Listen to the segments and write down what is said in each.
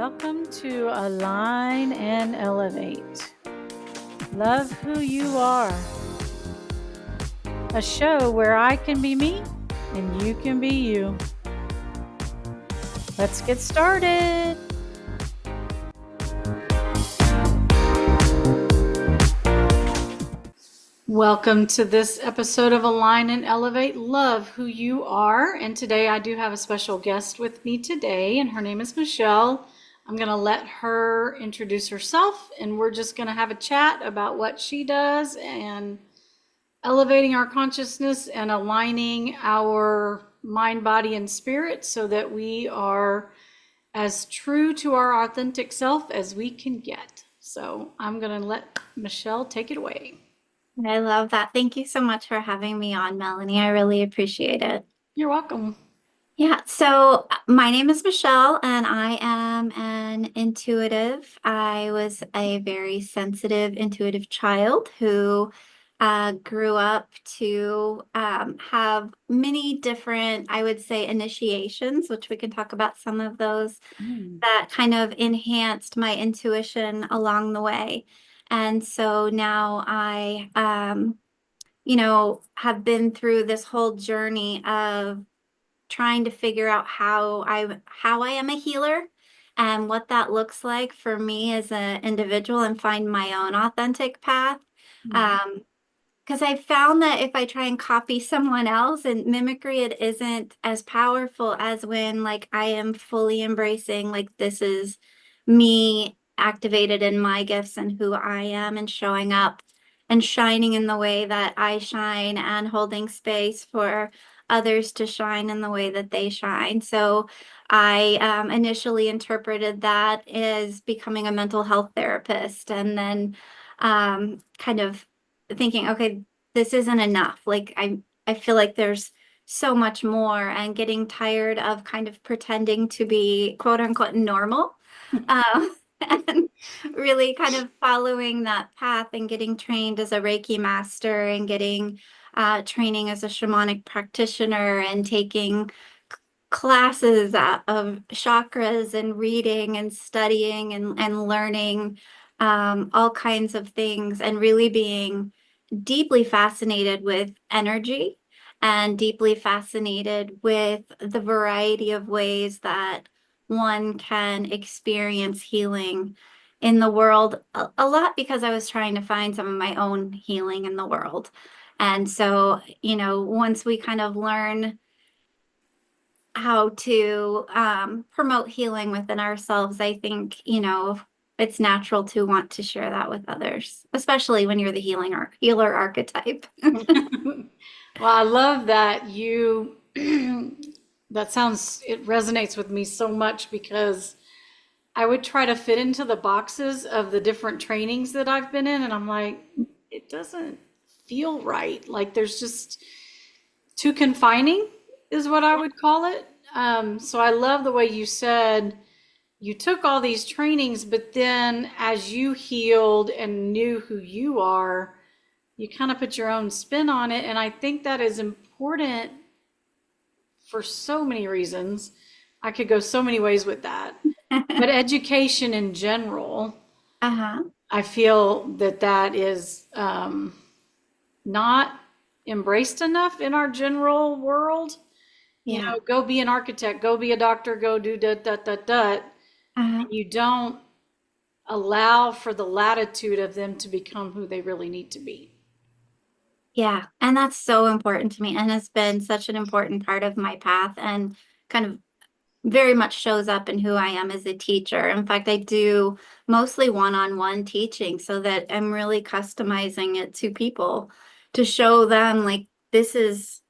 Welcome to Align and Elevate. Love who you are. A show where I can be me and you can be you. Let's get started. Welcome to this episode of Align and Elevate. Love who you are. And today I do have a special guest with me today, and her name is Michele. I'm going to let her introduce herself, and we're just going to have a chat about what she does and elevating our consciousness and aligning our mind, body, and spirit so that we are as true to our authentic self as we can get. So I'm going to let Michele take it away. I love that. Thank you so much for having me on, Melanie. I really appreciate it. You're welcome. Yeah, so my name is Michele, and I am an intuitive. I was a very sensitive, intuitive child who grew up to have many different, I would say, initiations, which we can talk about some of those that kind of enhanced my intuition along the way. And so now I, have been through this whole journey of trying to figure out how I am a healer and what that looks like for me as an individual and find my own authentic path. Because I found that if I try and copy someone else and mimicry, it isn't as powerful as when like I am fully embracing like this is me activated in my gifts and who I am and showing up and shining in the way that I shine and holding space for others to shine in the way that they shine. So I initially interpreted that as becoming a mental health therapist, and then kind of thinking, okay, this isn't enough. Like I feel like there's so much more, and getting tired of kind of pretending to be quote unquote normal. And really kind of following that path and getting trained as a Reiki Master and getting training as a Shamanic practitioner and taking classes of chakras and reading and studying and learning all kinds of things, and really being deeply fascinated with energy and deeply fascinated with the variety of ways that one can experience healing in the world, a lot because I was trying to find some of my own healing in the world. And so, once we kind of learn how to promote healing within ourselves, I think, it's natural to want to share that with others, especially when you're the healer archetype. Well, I love that it resonates with me so much because I would try to fit into the boxes of the different trainings that I've been in, and I'm like, it doesn't feel right. Like there's just too confining is what I would call it. So I love the way you said you took all these trainings, but then as you healed and knew who you are, you kind of put your own spin on it. And I think that is important for so many reasons. I could go so many ways with that. But education in general, I feel that is not embraced enough in our general world. Yeah. Go be an architect, go be a doctor, go do that. You don't allow for the latitude of them to become who they really need to be. Yeah. And that's so important to me, and has been such an important part of my path, and kind of very much shows up in who I am as a teacher. In fact, I do mostly one-on-one teaching so that I'm really customizing it to people to show them like, this is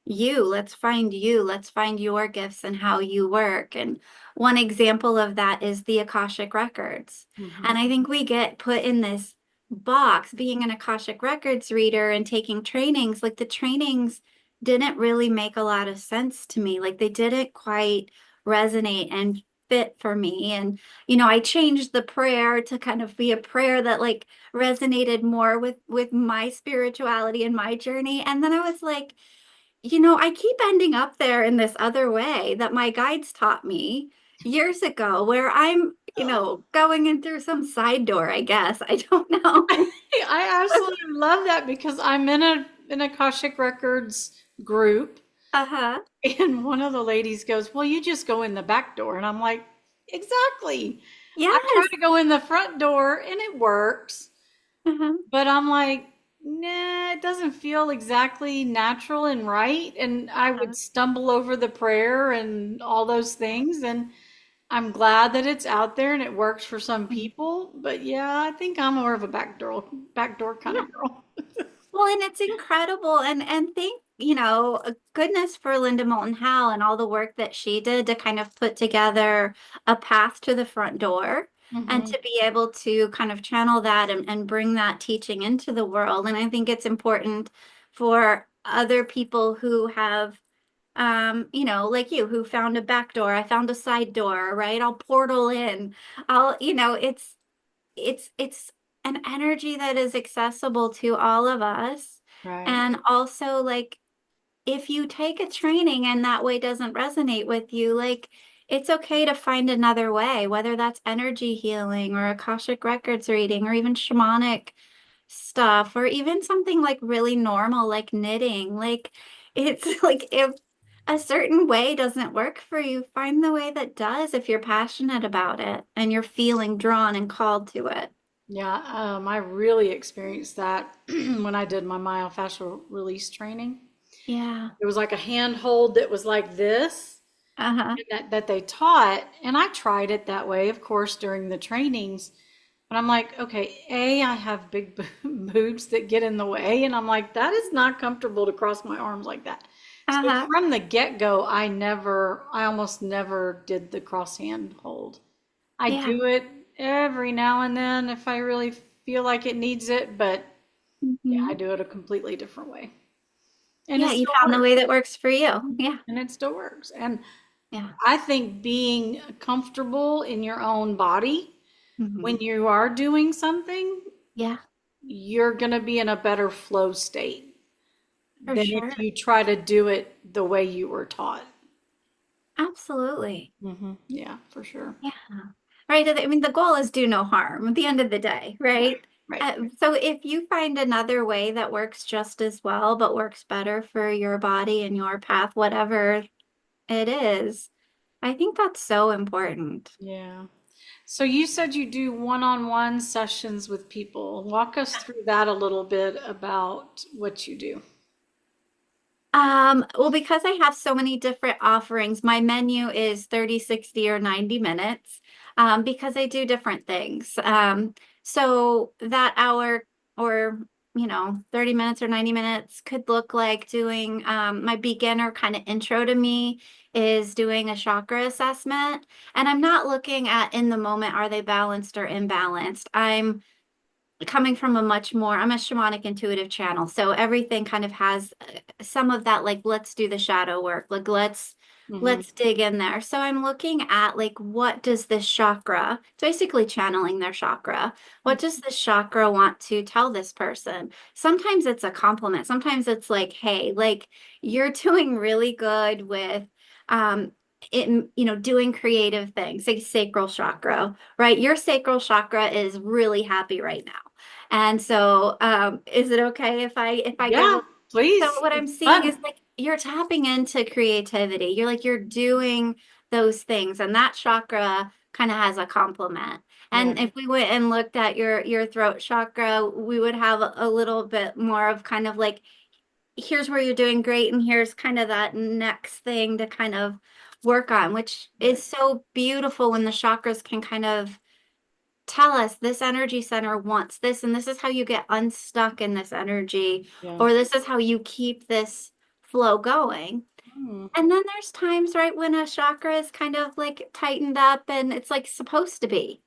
you. Let's find your gifts and how you work. And one example of that is the Akashic Records. And I think we get put in this box, being an Akashic Records reader and taking trainings, like the trainings didn't really make a lot of sense to me. Like they didn't quite resonate and fit for me. And, I changed the prayer to kind of be a prayer that like resonated more with my spirituality and my journey. And then I was like, I keep ending up there in this other way that my guides taught me. years ago where I'm, going in through some side door, I guess. I don't know. I absolutely love that because I'm in an Akashic Records group, Uh-huh. and one of the ladies goes, "Well, you just go in the back door." And I'm like, "Exactly. I try Yes. to go in the front door and it works." Uh-huh. But I'm like, nah, it doesn't feel exactly natural and right. And I would Uh-huh. stumble over the prayer and all those things. And I'm glad that it's out there and it works for some people. But yeah, I think I'm more of a back door kind Yeah. of girl. Well, and it's incredible, and thank goodness for Linda Moulton Howe and all the work that she did to kind of put together a path to the front door and Hmm. to be able to kind of channel that and bring that teaching into the world. And I think it's important for other people who have like you who found a back door. I found a side door, right? I'll portal in. It's an energy that is accessible to all of us. Right. And also, like, if you take a training and that way doesn't resonate with you, like, it's okay to find another way, whether that's energy healing or Akashic Records reading or even shamanic stuff or even something like really normal like knitting. Like, it's like if a certain way doesn't work for you, find the way that does if you're passionate about it and you're feeling drawn and called to it. Yeah, I really experienced that when I did my myofascial release training. Yeah. It was like a handhold that was like this, Uh-huh. that they taught, and I tried it that way, of course, during the trainings. But I'm like, okay, I have big boobs that get in the way, and I'm like, that is not comfortable to cross my arms like that. So Uh-huh. from the get-go, I almost never did the cross hand hold. I Yeah. do it every now and then if I really feel like it needs it, but yeah, I Hmm. do it a completely different way, and it Yeah, you still found the works. way that works for you. Yeah. And it still works. And Yeah. I think being comfortable in your own body when Hmm. you are doing something, Yeah, you're going to be in a better flow state for than if sure. you try to do it the way you were taught. Absolutely. Yeah, for sure. Yeah. Right. I mean, the goal is do no harm at the end of the day, Right, right? right. So if you find another way that works just as well, but works better for your body and your path, whatever it is, I think that's so important. Yeah. So you said you do one-on-one sessions with people. Walk us through that a little bit about what you do. Well, because I have so many different offerings, my menu is 30, 60, or 90 minutes, because I do different things. So that hour or, 30 minutes or 90 minutes could look like doing, my beginner kind of intro to me is doing a chakra assessment. And I'm not looking at in the moment, are they balanced or imbalanced? Coming from I'm a shamanic intuitive channel. So everything kind of has some of that, like, let's do the shadow work. Like, Hmm. let's dig in there. So I'm looking at, like, what does this chakra, it's basically channeling their chakra. What does this chakra want to tell this person? Sometimes it's a compliment. Sometimes it's like, hey, like, you're doing really good with, um, doing creative things, like sacral chakra, right? Your sacral chakra is really happy right now. And so, is it okay if I give Yeah, a, so please. what I'm It's seeing is fun. like you're tapping into creativity. You're doing those things, and that chakra kind of has a complement. Yeah. And if we went and looked at your throat chakra, we would have a little bit more of kind of like, here's where you're doing great, and here's kind of that next thing to kind of work on, which is Right. so beautiful when the chakras can kind of tell us this energy center wants this, and this is how you get unstuck in this energy, Yeah. or this is how you keep this flow going. Mm. And then there's times, right, when a chakra is kind of like tightened up and it's like supposed to be.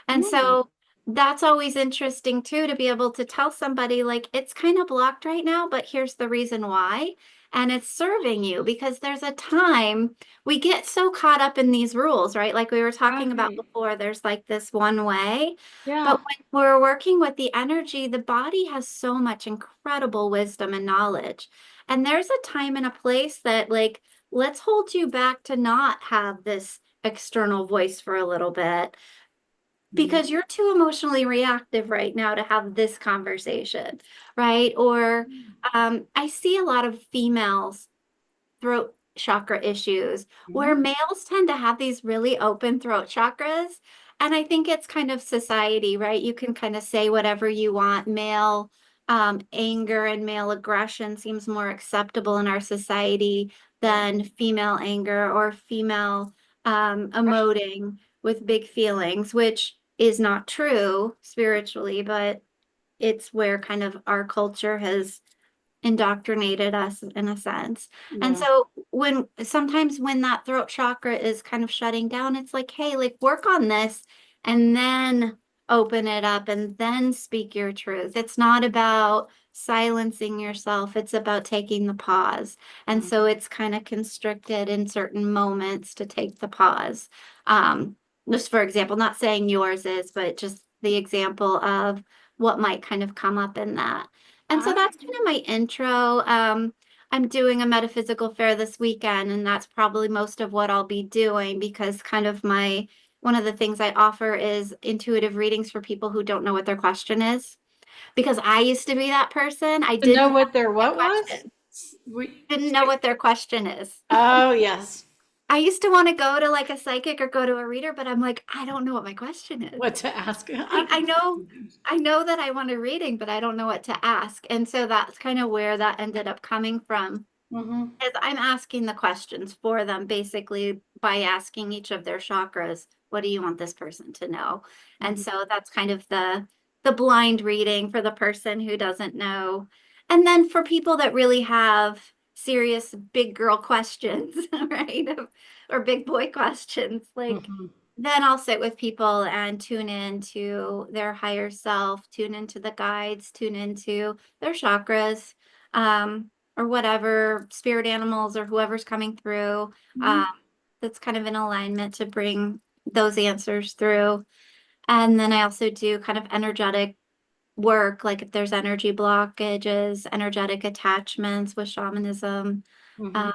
And Mm. so that's always interesting too, to be able to tell somebody, like, it's kind of blocked right now, but here's the reason why. And it's serving you because there's a time we get so caught up in these rules, right? Like we were talking about Right. before, there's like this one way. Yeah. But when we're working with the energy, the body has so much incredible wisdom and knowledge. And there's a time and a place that, like, let's hold you back to not have this external voice for a little bit because you're too emotionally reactive right now to have this conversation, right? Or I see a lot of females throat chakra issues where Mhm. males tend to have these really open throat chakras. And I think it's kind of society, right? You can kind of say whatever you want. Male anger and male aggression seems more acceptable in our society Right. than female anger or female Right. emoting with big feelings, which is not true spiritually, but it's where kind of our culture has indoctrinated us in a sense. And Yeah. so when sometimes when that throat chakra is kind of shutting down, it's like, hey, like work on this and then open it up and then speak your truth. It's not about silencing yourself, it's about taking the pause. And Mhm. so it's kind of constricted in certain moments to take the pause. Um, just for example, not saying yours is, but just the example of what might kind of come up in that. And so I, that's kind of my intro. I'm doing a metaphysical fair this weekend, and that's probably most of what I'll be doing because kind of my one of the things I offer is intuitive readings for people who don't know what their question is. Because I used to be that person. I to know didn't know what their the what was? question, We, didn't know what their question is. oh, yes. I used to want to go to like a psychic or go to a reader, but I'm like, I don't know what my question is. What to ask. I I, do I that know sometimes. I know that I want a reading, but I don't know what to ask. And so that's kind of where that ended up coming from. Mm-hmm. Is I'm asking the questions for them basically by asking each of their chakras, what do you want this person to know? And Mm-hmm. so that's kind of the blind reading for the person who doesn't know. And then for people that really have serious big girl questions, right? Or big boy questions, like Mm-hmm. then I'll sit with people and tune into their higher self, tune into the guides, tune into their chakras. Or whatever spirit animals or whoever's coming through um, that's kind of in alignment to bring those answers through. And then I also do kind of energetic work, like if there's energy blockages, energetic attachments with shamanism, Mm-hmm. um,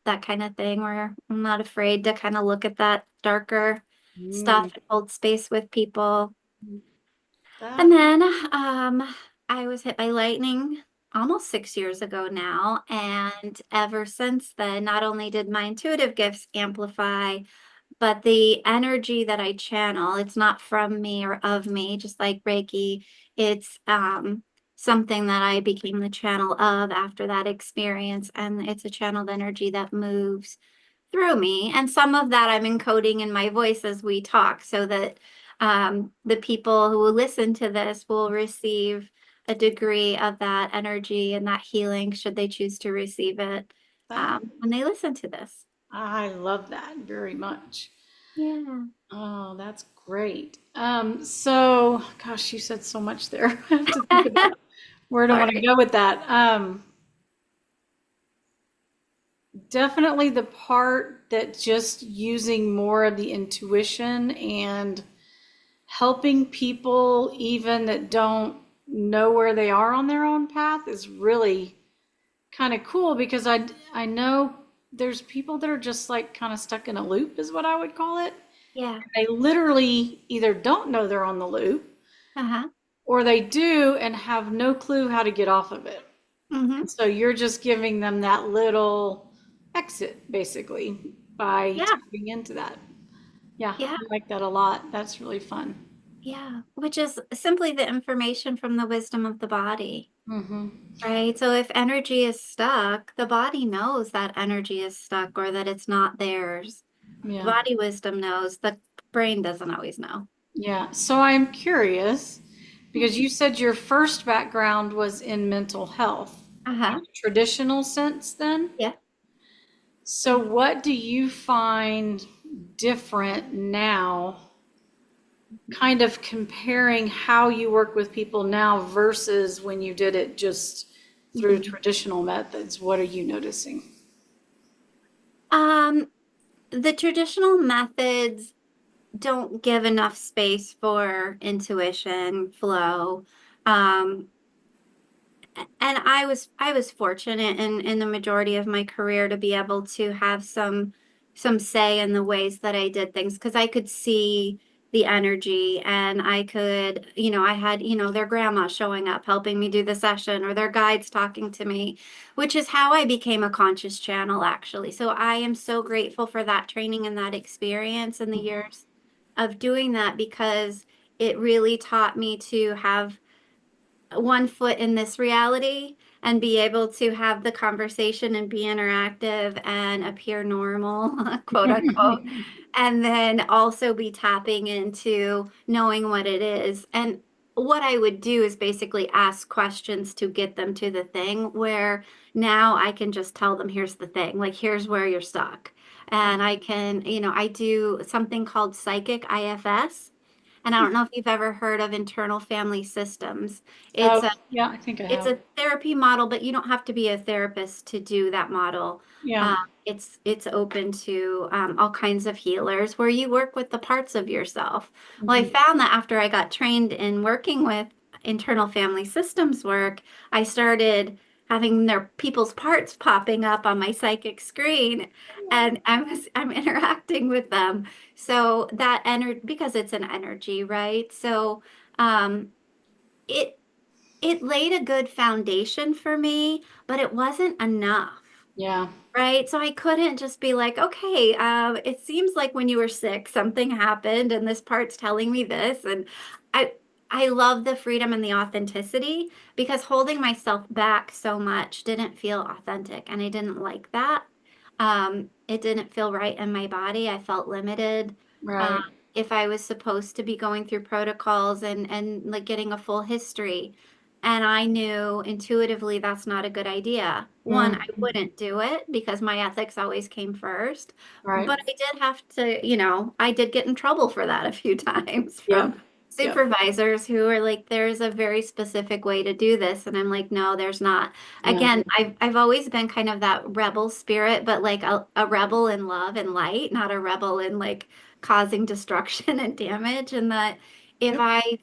that kind of thing, where I'm not afraid to kind of look at that darker Mm. stuff and hold space with people. And That then I was hit by lightning almost 6 years ago now. And ever since then, not only did my intuitive gifts amplify, but the energy that I channel, it's not from me or of me, just like Reiki. It's something that I became the channel of after that experience. And it's a channeled energy that moves through me. And some of that I'm encoding in my voice as we talk so that the people who will listen to this will receive a degree of that energy and that healing should they choose to receive it that when they listen to this. I love that very much. Yeah. Oh, that's great. So gosh, you said so much there. I have to think about where do I All want to right. go with that. Definitely the part that just using more of the intuition and helping people even that don't know where they are on their own path is really kind of cool because I know there's people that are just like kind of stuck in a loop is what I would call it. Yeah. They literally either don't know they're on the loop Uh-huh. or they do and have no clue how to get off of it. Mm-hmm. So you're just giving them that little exit basically by Yeah. tapping into that. Yeah, Yeah. I like that a lot. That's really fun. Yeah. Which is simply the information from the wisdom of the body, Mm-hmm. right? So if energy is stuck, the body knows that energy is stuck or that it's not theirs. Yeah. Body wisdom knows, the brain doesn't always know. Yeah. So I'm curious because you said your first background was in mental health, Uh-huh. traditional sense then. Yeah. So what do you find different now, kind of comparing how you work with people now versus when you did it just through Mhm. traditional methods? What are you noticing? Um, the traditional methods don't give enough space for intuition, flow. Um, and I was fortunate in the majority of my career to be able to have some some say in the ways that I did things because I could see the energy and I could, I had, their grandma showing up helping me do the session or their guides talking to me, which is how I became a conscious channel actually. So I am so grateful for that training and that experience and the years of doing that because it really taught me to have one foot in this reality and be able to have the conversation and be interactive and appear normal, quote unquote, and then also be tapping into knowing what it is. And what I would do is basically ask questions to get them to the thing where now I can just tell them, here's the thing, like, here's where you're stuck. And I can, I do something called psychic IFS. And I don't know if you've ever heard of internal family systems. It's Oh, a yeah, I think I it's have. a therapy model, but you don't have to be a therapist to do that model. Yeah. Um, it's open to all kinds of healers where you work with the parts of yourself. Well, I Mhm. found that after I got trained in working with internal family systems work, I started having their people's parts popping up on my psychic screen, and I'm interacting with them. So that energy, because it's an energy, right? So um, it it laid a good foundation for me, but it wasn't enough, Yeah. right? So I couldn't just be like, okay, it seems like when you were sick, something happened, and this part's telling me this. And I I love the freedom and the authenticity because holding myself back so much didn't feel authentic, and I didn't like that. It didn't feel right in my body. I felt limited. Um, Right. if I was supposed to be going through protocols and like getting a full history, and I knew intuitively that's not a good idea. One, I Mhm. wouldn't do it because my ethics always came first. Right. But I did have to, I did get in trouble for that a few times from Yep. Yep. supervisors who are like, there's a very specific way to do this. And I'm like, no, there's not. Yeah. Again, I've always been kind of that rebel spirit, but like a rebel in love and light, not a rebel in like causing destruction and damage. And that if Yep. I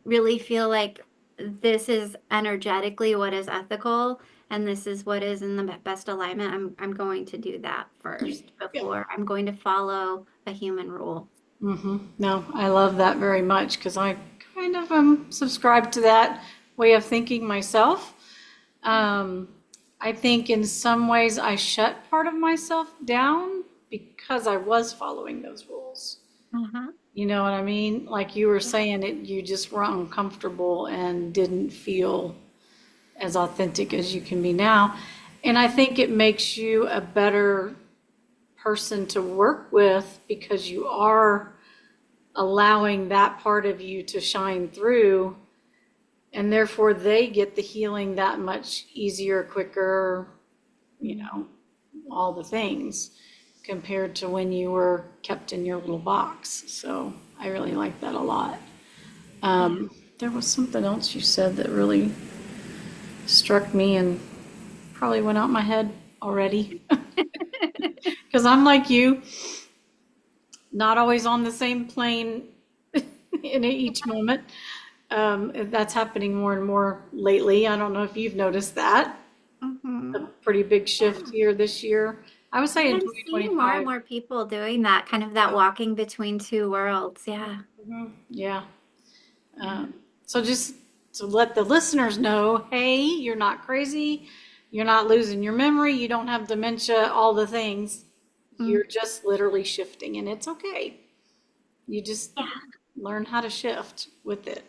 really feel like this is energetically what is ethical and this is what is in the best alignment, I'm going to do that Yep. first Yep. before I'm going to follow a human rule. No, I love that very much because I kind of subscribed to that way of thinking myself. Um, I think in some ways I shut part of myself down because I was following those rules. Uh-huh. You know what I mean? Like you were saying, you just were uncomfortable and didn't feel as authentic as you can be now. And I think it makes you a better person to work with because you are allowing that part of you to shine through, and therefore they get the healing that much easier, quicker, you know, all the things compared to when you were kept in your little box. So I really like that a lot. Yeah. There was something else you said that really struck me and probably went out my head already. Because I'm like you, not always on the same plane in each moment. That's happening more and more lately. I don't know if you've noticed that. A Hmm. pretty big shift here this year. I would say in I'm seeing more and 2025. more people doing that, kind of that walking between two worlds. Yeah. Yeah. Yeah. Um, so just to let the listeners know, hey, you're not crazy. You're not losing your memory. You don't have dementia, all the things. Mm. You're just literally shifting, and it's okay. You just Yeah. learn how to shift with it.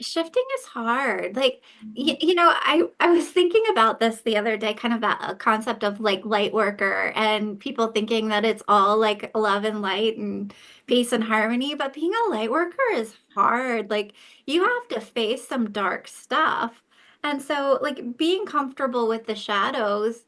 Shifting is hard. Like, I was thinking about this the other day, kind of that concept of like light worker and people thinking that it's all like love and light and peace and harmony, but being a light worker is hard. Like, you have to face some dark stuff. And so, like, being comfortable with the shadows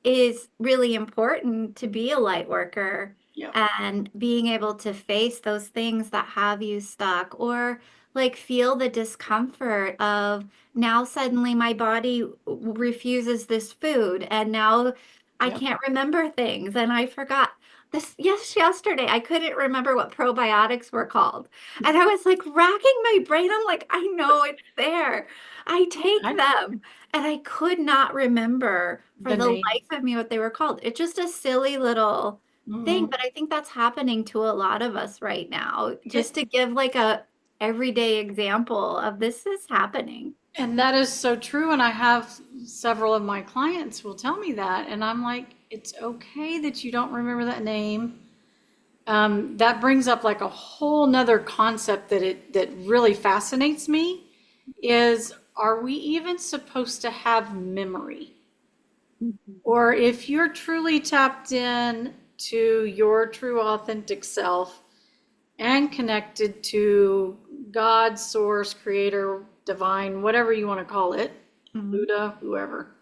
is really important to be a light worker Yeah. and being able to face those things that have you stuck or like feel the discomfort of now suddenly my body refuses this food and now I Yep. can't remember things and I forgot this yesterday I couldn't remember what probiotics were called and I was like racking my brain. I'm like, I know it's there. I take I, them and I could not remember for the the name. life of me what they were called. It's just a silly little, Mhm. thing, but I think that's happening to a lot of us right now. It, Just to give like a everyday example of this is happening. and that is so true. And I have several of my clients will tell me that. And I'm like, it's okay that you don't remember that name. That brings up like a whole nother concept that really fascinates me is, are we even supposed to have memory? Mhm. Or if you're truly tapped in to your true authentic self and connected to God, source, creator, divine, whatever you want to call it, Mhm. Buddha, whoever.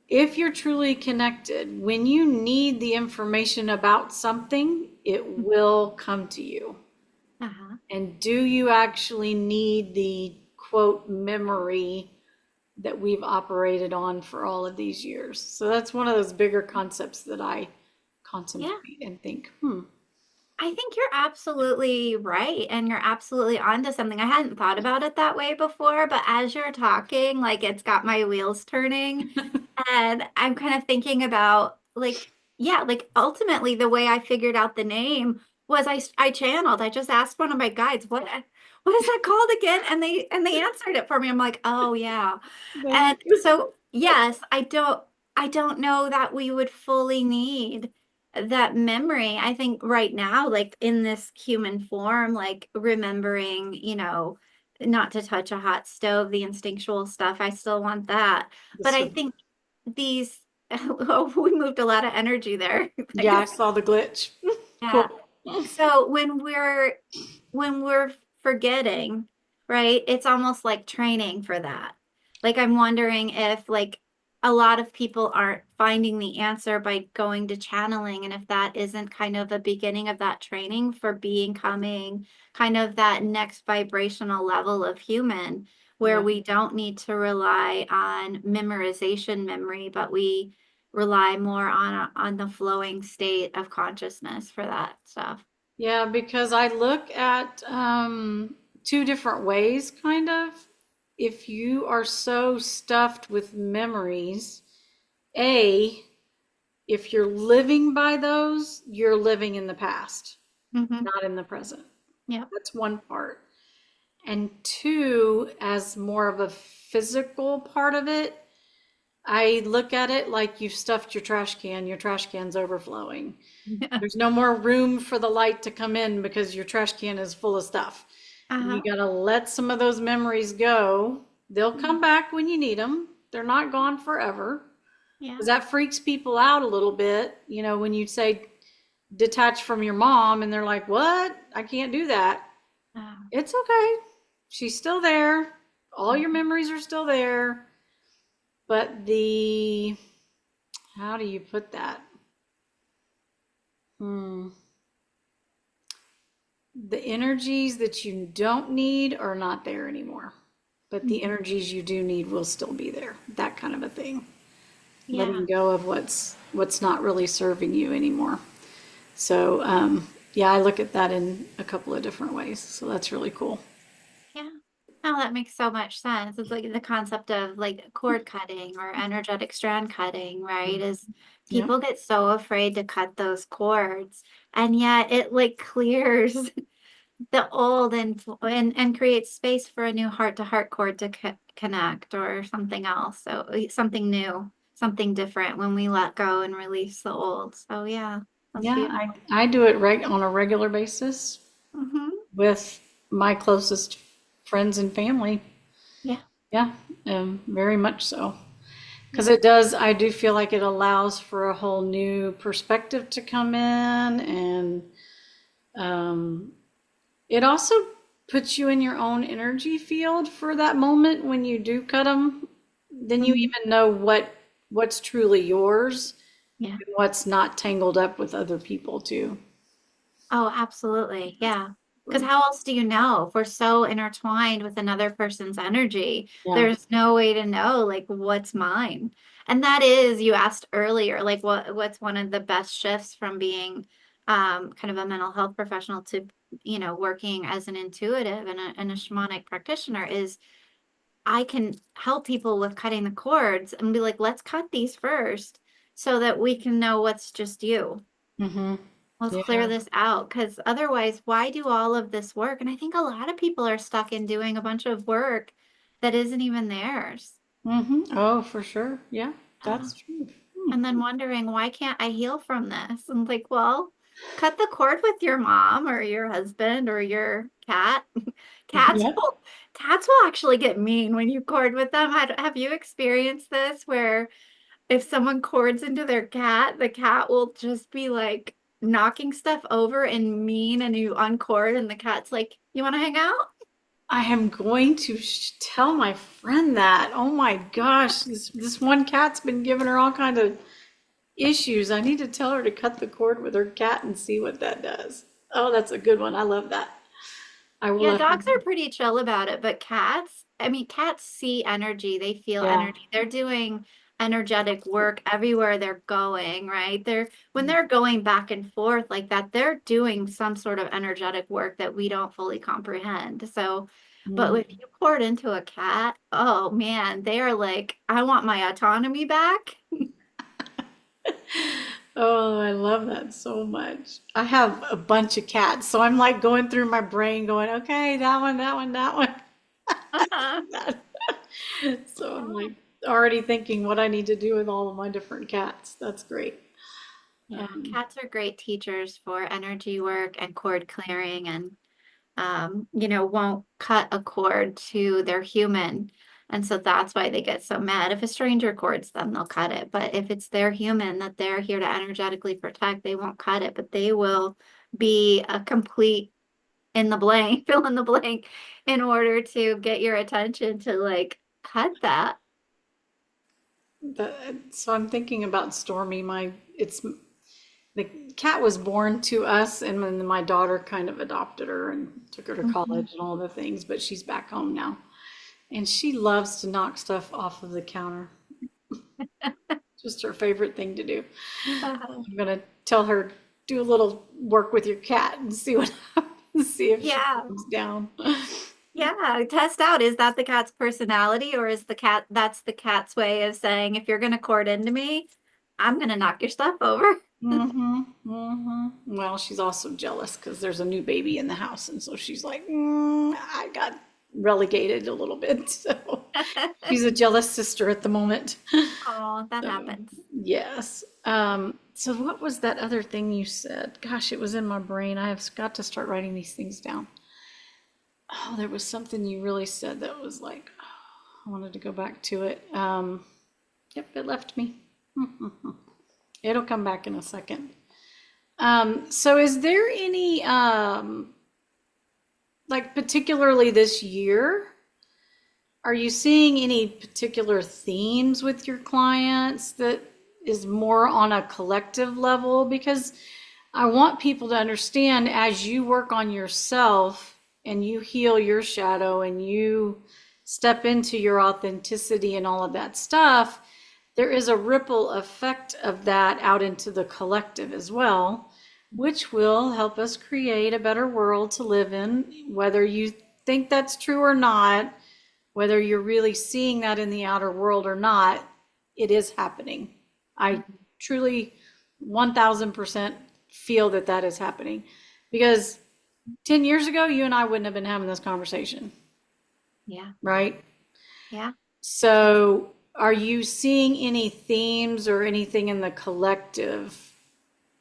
If you're truly connected, when you need the information about something, it will come to you. Uh-huh. And do you actually need the quote memory that we've operated on for all of these years? So that's one of those bigger concepts that I Yeah. contemplate and think, hmm. I think you're absolutely right, and you're absolutely onto something. I hadn't thought about it that way before, but as you're talking, like it's got my wheels turning, and I'm kind of thinking about like, yeah, like ultimately the way I figured out the name was I channeled. I just asked one of my guides, what is that called again? And they answered it for me. I'm like, oh yeah. Thank And so yes, I don't know that we would fully need that memory. I think right now, like in this human form, like remembering, not to touch a hot stove, the instinctual stuff, I still want that. But I you. think these, oh, we moved a lot of energy there. Yeah, I saw the glitch. Yeah. Cool. So when we're forgetting, right? It's almost like training for that. Like I'm wondering if like a lot of people aren't finding the answer by going to channeling, and if that isn't kind of a beginning of that training for becoming kind of that next vibrational level of human where Yeah. we don't need to rely on memorization memory, but we rely more on the flowing state of consciousness for that stuff. Yeah, because I look at two different ways, kind of. If you are so stuffed with memories, A, if you're living by those, you're living in the past, Hmm. not in the present. Yep. That's one part. And two, as more of a physical part of it, I look at it like you've stuffed your trash can's overflowing. Yeah. There's no more room for the light to come in because your trash can is full of stuff. And you Uh-huh. got to let some of those memories go. They'll come back when you need them. They're not gone forever. Yeah. Because that freaks people out a little bit. You know, when you say detach from your mom and they're like, what? I can't do that. Uh, It's okay. She's still there. All your memories are still there. But how do you put that? Hmm. The energies that you don't need are not there anymore, but the mhm. energies you do need will still be there. That kind of a thing. Yeah. Letting go of what's not really serving you anymore. So yeah, I look at that in a couple of different ways. So that's really cool. Yeah. No, that makes so much sense. It's like the concept of like cord cutting or energetic strand cutting, right? Is Yeah. people get so afraid to cut those cords, and yet it like clears the old and creates space for a new heart to heart cord to connect or something else. So something new, something different when we let go and release the old. So yeah, that's Yeah, beautiful. I do it on a regular basis Hmm. with my closest friends and family. Yeah, Yeah, very much so. Because yeah, it does, I do feel like it allows for a whole new perspective to come in. And um, it also puts you in your own energy field for that moment when you do cut them. Then you hmm, even know what's truly yours yeah. and what's not tangled up with other people too. Oh, absolutely. Yeah. Because So, how else do you know? If we're so intertwined with another person's energy, yeah, there's no way to know like what's mine. And that is, you asked earlier, like what's one of the best shifts from being kind of a mental health professional to, working as an intuitive and a shamanic practitioner is I can help people with cutting the cords and be like, let's cut these first so that we can know what's just you. Mm-hmm. Let's clear Yeah. this out, because otherwise, why do all of this work? And I think a lot of people are stuck in doing a bunch of work that isn't even theirs. Mm-hmm. Oh, for sure. Yeah, Uh, that's true. and then wondering, why can't I heal from this? And like, well, cut the cord with your mom or your husband or your cat. Cats Yeah. will, cats will actually get mean when you cord with them. Have you experienced this where if someone cords into their cat, the cat will just be like knocking stuff over and mean, and you uncord and the cat's like, you want to hang out? I am going to tell my friend that. Oh my gosh, this one cat's been giving her all kind of issues. I need to tell her to cut the cord with her cat and see what that does. Oh, that's a good one. I love that. I will Yeah, let her dogs are know. pretty chill about it, but cats, I mean, cats see energy, they feel Yeah. energy. They're doing energetic work everywhere they're going, right? When they're going back and forth like that, they're doing some sort of energetic work that we don't fully comprehend. So, but Mm. if you poured into a cat, oh man, they are like, I want my autonomy back. Oh, I love that so much. I have a bunch of cats, so I'm like going through my brain going, okay, that one, that one, that one, that. So I'm like already thinking what I need to do with all of my different cats. That's great. Yeah, Um, cats are great teachers for energy work and cord clearing, and won't cut a cord to their human. And so that's why they get so mad. If a stranger cords them, they'll cut it. But if it's their human that they're here to energetically protect, they won't cut it, but they will be a complete in the blank, fill in the blank in order to get your attention to like cut that. so I'm thinking about Stormy. It's the cat was born to us, and then my daughter kind of adopted her and took her to Mhm. college and all the things, but she's back home now. And she loves to knock stuff off of the counter. Just her favorite thing to do. I'm gonna tell her, do a little work with your cat and see what happens, see if she Yeah. comes down. Yeah, test out. Is that the cat's personality, or is that's the cat's way of saying, if you're going to cord into me, I'm going to knock your stuff over? Mm-hmm. Mm-hmm. Well, she's also jealous because there's a new baby in the house, and so she's like, I got relegated a little bit. So she's a jealous sister at the moment. Oh, that So, happens. yes. So what was that other thing you said? Gosh, it was in my brain. I have got to start writing these things down. Oh, there was something you really said that was like, oh, I wanted to go back to it. Yep, it left me. It'll come back in a second. So is there any, like particularly this year, are you seeing any particular themes with your clients that is more on a collective level? Because I want people to understand as you work on yourself and you heal your shadow and you step into your authenticity and all of that stuff, there is a ripple effect of that out into the collective as well, which will help us create a better world to live in, whether you think that's true or not, whether you're really seeing that in the outer world or not, it is happening. I truly 1000% feel that that is happening because 10 years ago, you and I wouldn't have been having this conversation, Yeah, right? yeah. So, are you seeing any themes or anything in the collective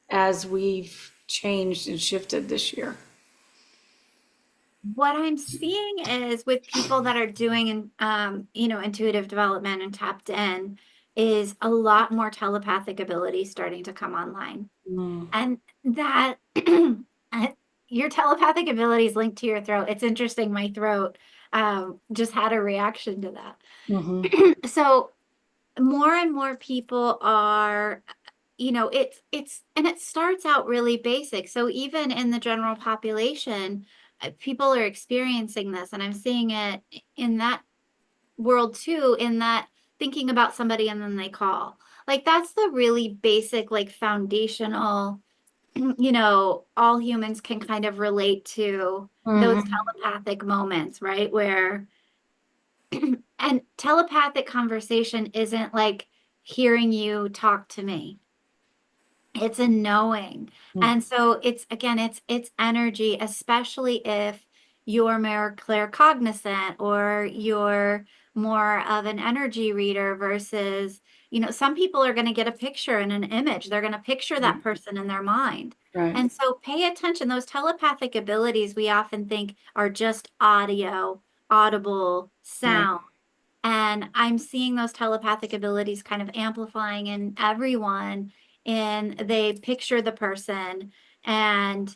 as we've changed and shifted this year? What I'm seeing is with people that are doing, intuitive development and tapped in, is a lot more telepathic ability starting to come online. Mm. And that your telepathic ability is linked to your throat. It's interesting. My throat just had a reaction to Mm-hmm. that. So more and more people are, and it starts out really basic. So even in the general population, people are experiencing this, and I'm seeing it in that world too, in that thinking about somebody and then they call. Like that's the really basic, like foundational, all humans can kind of relate to those Mm-hmm. telepathic moments, right? Where, and telepathic conversation isn't like hearing you talk to me. It's a knowing. Mm. And so it's again, it's energy, especially if you're more claircognizant or you're more of an energy reader versus, some people are going to get a picture and an image. They're going to picture that person in their mind. Right. And so pay attention. Those telepathic abilities we often think are just audio, audible Right. sound. And I'm seeing those telepathic abilities kind of amplifying in everyone. And they picture the person and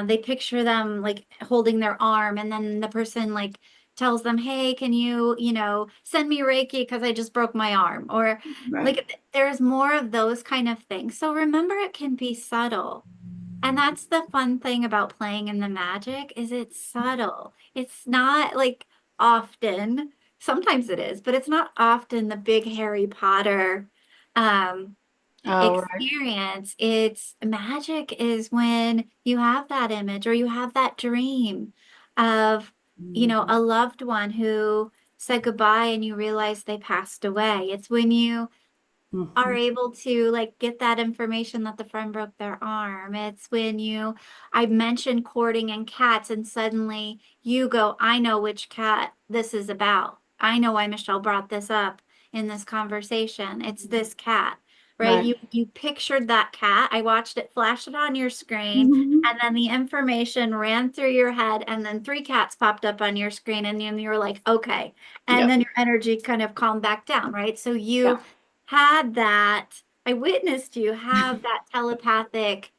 they picture them like holding their arm. And then the person like tells them, hey, can you, send me Reiki because I just broke my arm. Or Right. like there's more of those kind of things. So remember, it can be subtle. And that's the fun thing about playing in the magic is it's subtle. It's not like often, sometimes it is, but it's not often the big Harry Potter um Oh, right. experience. It's magic is when you have that image or you have that dream of, Mhm. a loved one who said goodbye and you realize they passed away. It's when you are Mhm. able to like get that information that the friend broke their arm. It's when I mentioned courting and cats, and suddenly you go, I know which cat this is about. I know why Michelle brought this up in this conversation. It's this cat, right? Right. You pictured that cat. I watched it flash it on your screen, Mhm. and then the information ran through your head, and then three cats popped up on your screen, and then you were like, okay. And Yep. then your energy kind of calmed back down, right? So Yeah. you had that, I witnessed you have that telepathic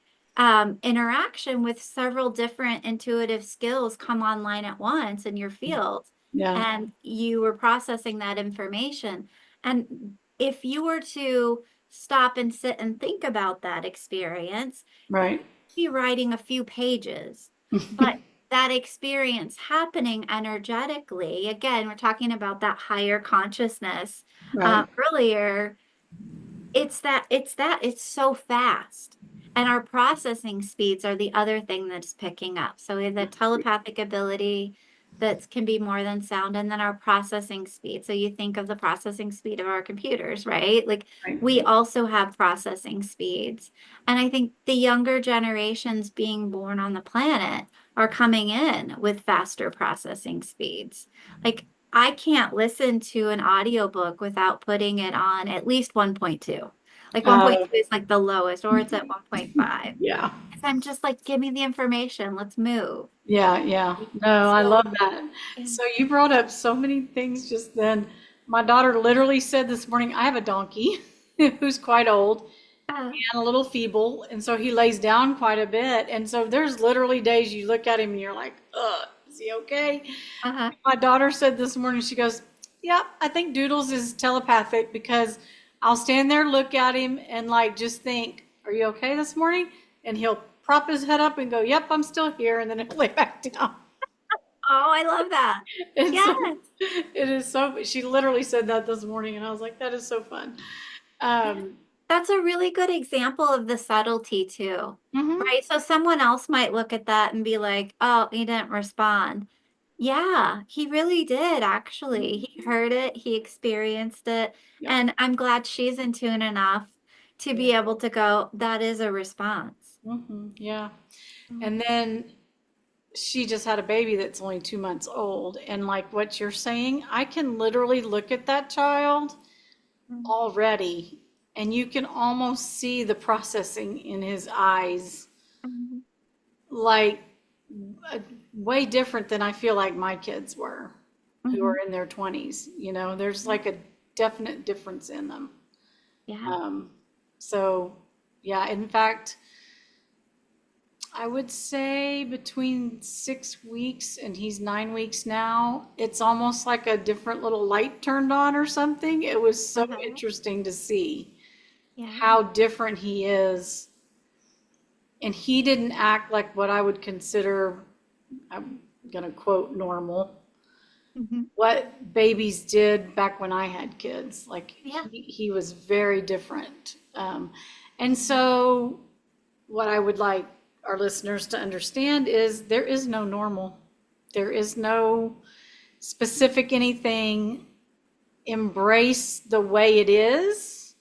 interaction with several different intuitive skills come online at once in your field, Yeah. and you were processing that information. And if you were to stop and sit and think about that experience, Right. be writing a few pages, but that experience happening energetically, again, we're talking about that higher consciousness Right. earlier. It's so fast. And our processing speeds are the other thing that's picking up. So we have the telepathic ability that can be more than sound, and then our processing speed. So you think of the processing speed of our computers, right? Like Right. we also have processing speeds. And I think the younger generations being born on the planet are coming in with faster processing speeds. Like I can't listen to an audiobook without putting it on at least 1.2. Like Uh, 1.2 is like the lowest, or it's at 1.5. yeah. Because I'm just like, give me the information, let's move. Yeah. Yeah. No, I So, love that. yeah. So you brought up so many things just then. My daughter literally said this morning, I have a donkey who's quite old Uh, and a little feeble, and so he lays down quite a bit. And so there's literally days you look at him and you're like, is he okay? uh-huh. My daughter said this morning, she goes, "Yep, I think Doodles is telepathic because I'll stand there, look at him, and like just think, are you okay this morning?" And he'll prop his head up and go, "Yep, I'm still here," and then he'll lay back down. Oh, I love that. And so Yes. it is so, she literally said that this morning, and I was like, that is so fun. Yeah. Um, That's a really good example of the subtlety too, mhm, right? So someone else might look at that and be like, oh, he didn't respond. Yeah, he really did, actually. He heard it, he experienced it, yep, and I'm glad she's in tune enough to yeah, be able to go, that is a response. yeah. Mm-hmm. And then she just had a baby that's only 2 months old. And like what you're saying, I can literally look at that child already and you can almost see the processing in his eyes, Mhm. like uh, way different than I feel like my kids were who are Mhm. in their 20s. You know, there's like a definite difference in them. Yeah. Um, so, yeah, in fact, I would say between 6 weeks and he's 9 weeks now, it's almost like a different little light turned on or something. It was so Uh-huh. interesting to see Yeah. how different he is. And he didn't act like what I would consider, I'm going to quote, normal, Mhm. what babies did back when I had kids. Like Yeah. he was very different. And so, what I would like our listeners to understand is there is no normal, there is no specific anything. Embrace the way it is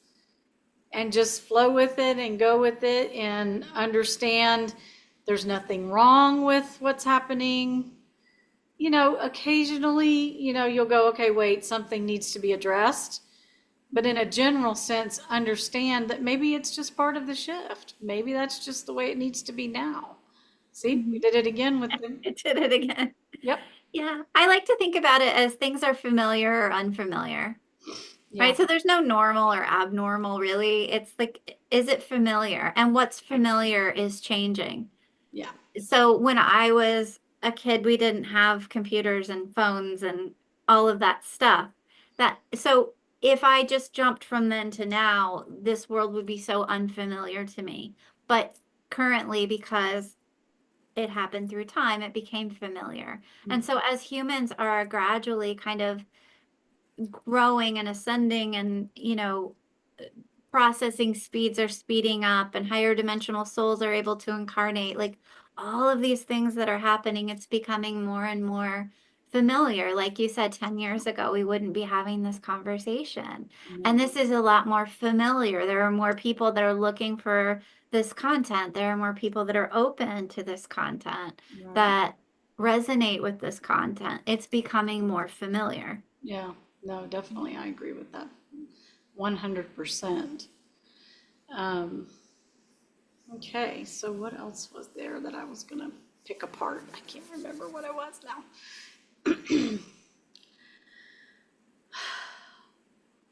and just flow with it and go with it and understand there's nothing wrong with what's happening. Occasionally, you'll go, okay, wait, something needs to be addressed. But in a general sense, understand that maybe it's just part of the shift. Maybe that's just the way it needs to be now. See, we did it again with the. It did it again. Yep. Yeah. I like to think about it as things are familiar or unfamiliar. Yeah. Right. So there's no normal or abnormal, really. It's like, is it familiar? And what's familiar is changing. Yeah. So when I was a kid, we didn't have computers and phones and all of that stuff. So if I just jumped from then to now, this world would be so unfamiliar to me. But currently, because it happened through time, it became familiar. And so as humans are gradually kind of growing and ascending and, processing speeds are speeding up and higher dimensional souls are able to incarnate, like all of these things that are happening, it's becoming more and more familiar. Like you said, 10 years ago, we wouldn't be having this conversation. And this is a lot more familiar. There are more people that are looking for this content. There are more people that are open to this content, that resonate with this content. It's becoming more familiar. Yeah. No, definitely. I agree with that. 100%. Okay, so what else was there that I was going to pick apart? I can't remember what it was now.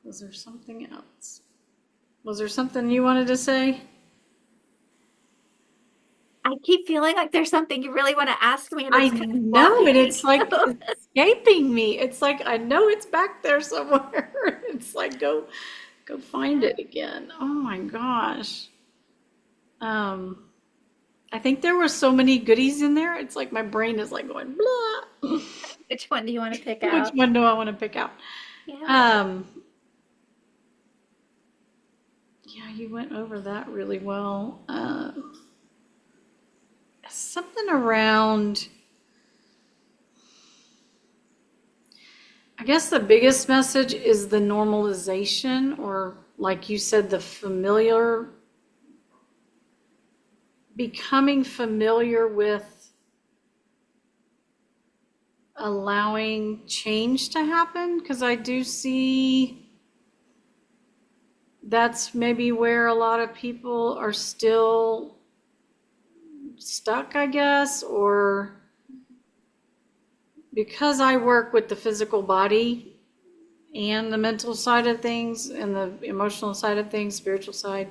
Was there something else? Was there something you wanted to say? I keep feeling like there's something you really want to ask me. And I it's kind of know it. It's like blocking. it's escaping me. It's like I know it's back there somewhere. It's like go find it again. Oh my gosh. I think there were so many goodies in there. It's like my brain is like going blah. Which one do you want to pick Which out? one do I want to pick out? Yeah. Yeah, you went over that really well. Something around, I guess the biggest message is the normalization, or like you said, the familiar, becoming familiar with allowing change to happen. Because I do see that's maybe where a lot of people are still stuck, I guess, or because I work with the physical body and the mental side of things and the emotional side of things, spiritual side,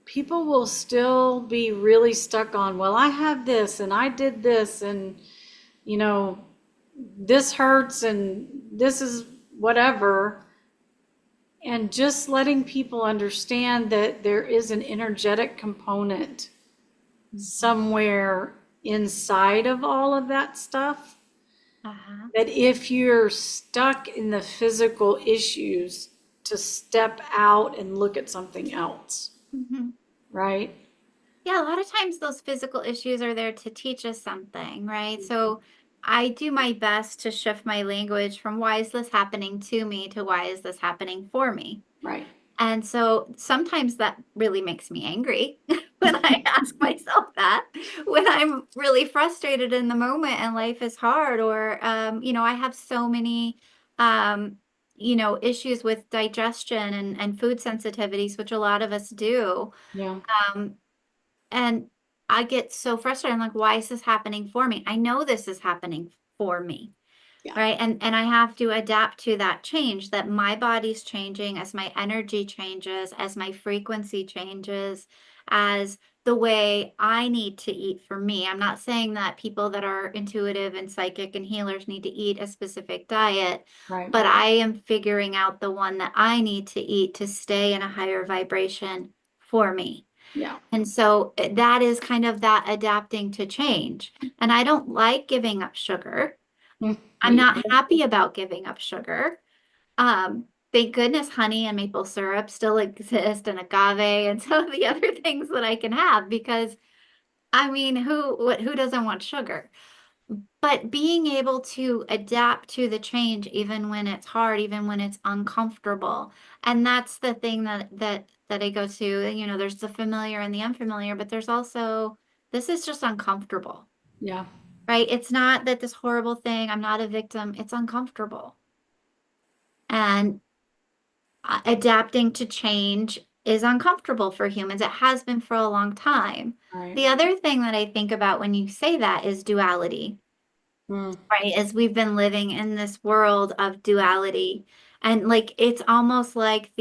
people will still be really stuck on, well, I have this and I did this and, this hurts and this is whatever. And just letting people understand that there is an energetic component somewhere inside of all of that stuff. That if you're stuck in the physical issues, to step out and look at something else. Right? Yeah, a lot of times those physical issues are there to teach us something, right? So I do my best to shift my language from why is this happening to me to why is this happening for me? Right. And so sometimes that really makes me angry when I ask myself that, when I'm really frustrated in the moment and life is hard, or, I have so many, issues with digestion and food sensitivities, which a lot of us do. Yeah. And I get so frustrated. I'm like, why is this happening for me? I know this is happening for me. Yeah. Right. And I have to adapt to that change, that my body's changing as my energy changes, as my frequency changes, as the way I need to eat for me. I'm not saying that people that are intuitive and psychic and healers need to eat a specific diet, Right. but I am figuring out the one that I need to eat to stay in a higher vibration for me. Yeah. And so that is kind of that adapting to change. And I don't like giving up sugar. I'm not happy about giving up sugar. Thank goodness honey and maple syrup still exist, and agave and some of the other things that I can have, because I mean, who doesn't want sugar? but being able to adapt to the change, even when it's hard, even when it's uncomfortable. And that's the thing that I go to, you know, there's the familiar and the unfamiliar, but there's also, this is just uncomfortable, Yeah. right? It's not that this horrible thing, I'm not a victim, it's uncomfortable. And adapting to change is uncomfortable for humans. It has been for a long time. Right. The other thing that I think about when you say that is duality, Mm. right? As we've been living in this world of duality. And like it's almost like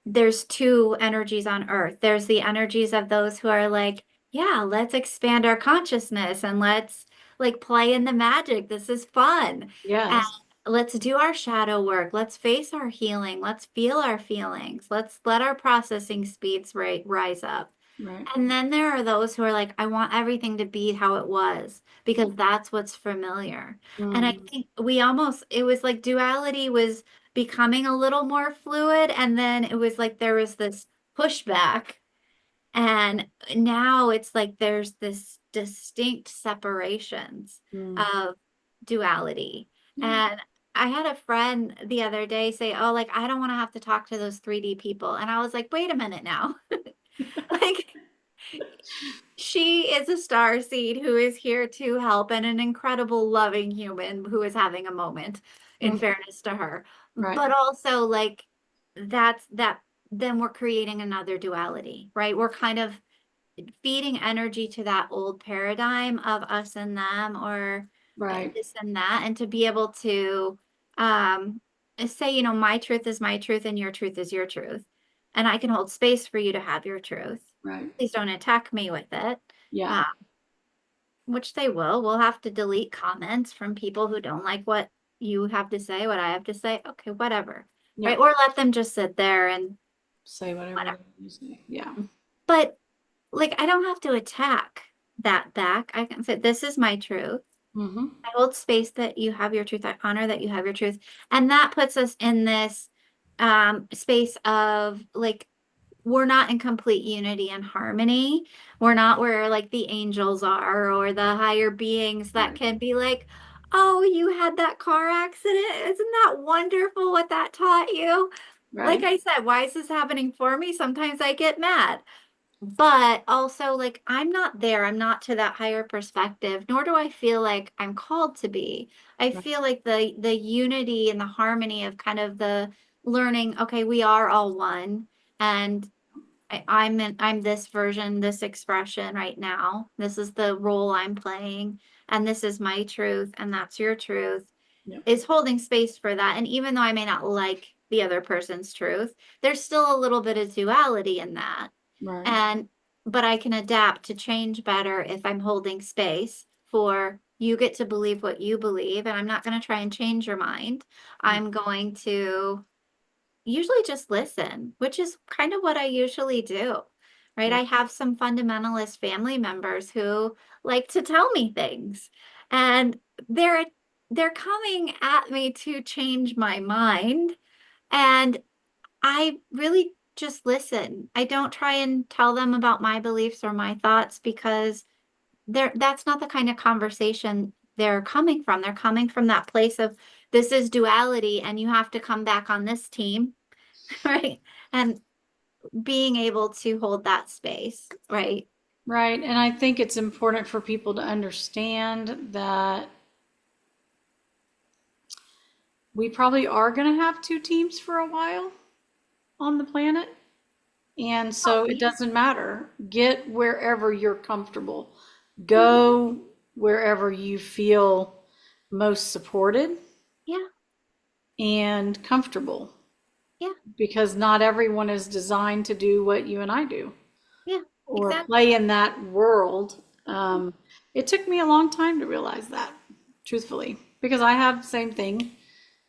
there's two energies on earth. There's the energies of those who are like, yeah, let's expand our consciousness and let's like play in the magic. This is fun. And Yes. let's do our shadow work. Let's face our healing. Let's feel our feelings. Let's let our processing speeds rise up. Right. And then there are those who are like, I want everything to be how it was because that's what's familiar. And I Mm. think it was like duality was becoming a little more fluid. And then it was like there was this pushback. And now it's like there's this distinct separations Mm. of duality. Yeah. And I had a friend the other day say, oh, like, I don't want to have to talk to those 3D people. And I was like, wait a minute now. Like, she is a star seed who is here to help and an incredible, loving human who is having a moment, in Mm. fairness to her. Right. But also, like, then we're creating another duality, right? We're kind of feeding energy to that old paradigm of us and them, or Right. this and that. And to be able to um, say, you know, my truth is my truth and your truth is your truth. And I can hold space for you to have your truth. Right. Please don't attack me with it. Yeah. Uh, which they will. We'll have to delete comments from people who don't like what you have to say, what I have to say. Okay, whatever. Right. Yeah. Or let them just sit there and Say whatever whatever. you say. Yeah. But like, I don't have to attack that back. I can say, this is my truth. Mm-hmm. I hold space that you have your truth. I honor that you have your truth. And that puts us in this space of like, we're not in complete unity and harmony. We're not where like the angels are or the higher beings that Right. can be like, oh, you had that car accident. Isn't that wonderful what that taught you? Like Right. I said, why is this happening for me? Sometimes I get mad. But also, like, I'm not there. I'm not to that higher perspective, nor do I feel like I'm called to be. I Right. feel like the unity and the harmony of kind of the learning, okay, we are all one. And I'm this version, this expression right now. This is the role I'm playing, and this is my truth, and that's your truth. Yep. Is holding space for that. And even though I may not like the other person's truth, there's still a little bit of duality in that. Right. And but I can adapt to change better if I'm holding space for you get to believe what you believe, and I'm not going to try and change your mind. Mm. I'm going to usually just listen, which is kind of what I usually do. Right? Yeah. I have some fundamentalist family members who like to tell me things, and they're coming at me to change my mind, and I really just listen. I don't try and tell them about my beliefs or my thoughts because that's not the kind of conversation they're coming from. They're coming from that place of this is duality and you have to come back on this team, right? And being able to hold that space, right? Right. And I think it's important for people to understand that we probably are going to have two teams for a while on the planet. And Oh, so it yeah. doesn't matter. Get wherever you're comfortable. Go wherever you feel most supported Yeah. and comfortable, Yeah. because not everyone is designed to do what you and I do Yeah. or Exactly. play in that world. It took me a long time to realize that, truthfully, because I have the same thing,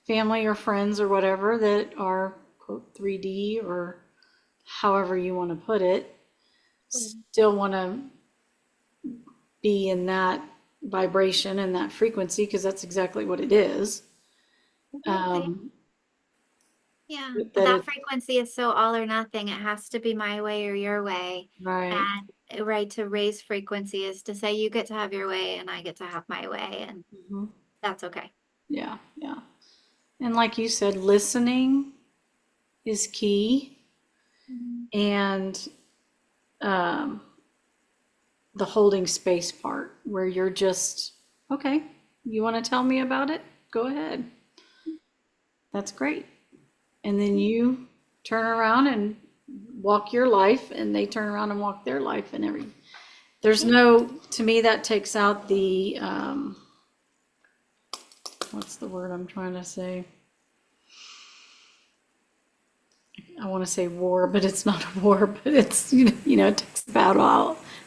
family or friends or whatever that are quote 3D or however you want to put it, still want to be in that vibration and that frequency because that's exactly what it is. Exactly. Um, Yeah, that that it frequency is so all or nothing. It has to be my way or your way. right, right, to raise frequency is to say you get to have your way and I get to have my way, and that's okay. Yeah, yeah. And like you said, listening is key, and um, the holding space part where you're just, okay, you want to tell me about it? Go ahead. That's great. And then you turn around and walk your life, and they turn around and walk their life, and there's no, to me, that takes out the, what's the word I'm trying to say? I want to say war, but it's not a war, but it's, it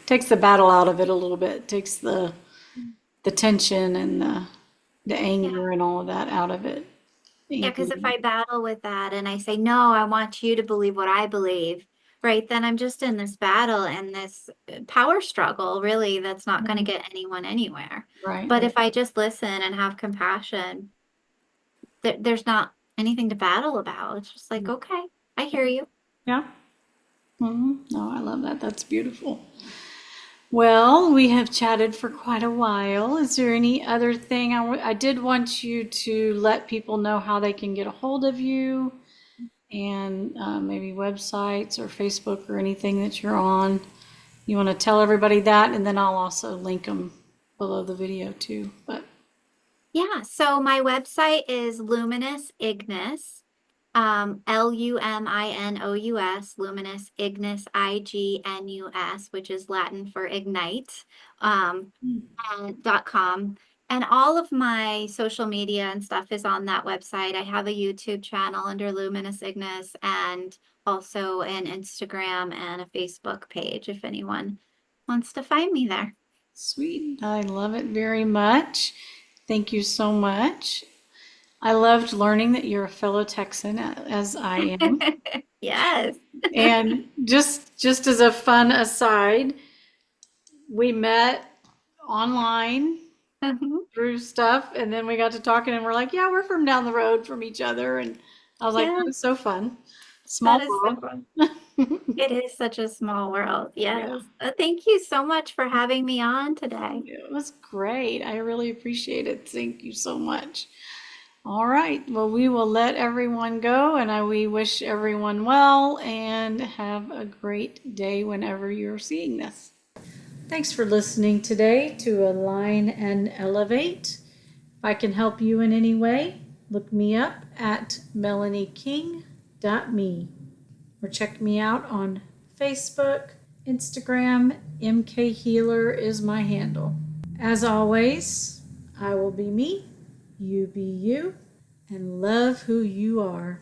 takes the battle out of it a little bit. It takes the tension and the anger and all of that out of it. Yeah, because if I battle with that and I say, no, I want you to believe what I believe, right, then I'm just in this battle and this power struggle, really, that's not going to get anyone anywhere. Right. But if I just listen and have compassion, there's not anything to battle about. It's just like, okay, I hear you. Yeah. No, I love that. That's beautiful. Well, we have chatted for quite a while. Is there any other thing? I did want you to let people know how they can get a hold of you, and maybe websites or Facebook or anything that you're on. You want to tell everybody that, and then I'll also link them below the video too. But Yeah, so my website is Luminous Ignus, Luminous, Luminous Ignus, Ignus, which is Latin for ignite, .com. And all of my social media and stuff is on that website. I have a YouTube channel under Luminous Ignus, and also an Instagram and a Facebook page if anyone wants to find me there. sweet. I love it very much. Thank you so much. I loved learning that you're a fellow Texan, as I am. Yes. And just as a fun aside, we met online through stuff, and then we got to talking, and we're like, yeah, we're from down the road from each other. And I was like, Yeah. that was so fun. Small That is world. so fun. It is such a small world. Yeah. Yes. Thank you so much for having me on today. It was great. I really appreciate it. Thank you so much. All right. Well, we will let everyone go, and we wish everyone well, and have a great day whenever you're seeing this. Thanks for listening today to Align and Elevate. If I can help you in any way, look me up at melanieking.me, or check me out on Facebook, Instagram. MK Healer is my handle. As always, I will be me, you be you, and love who you are.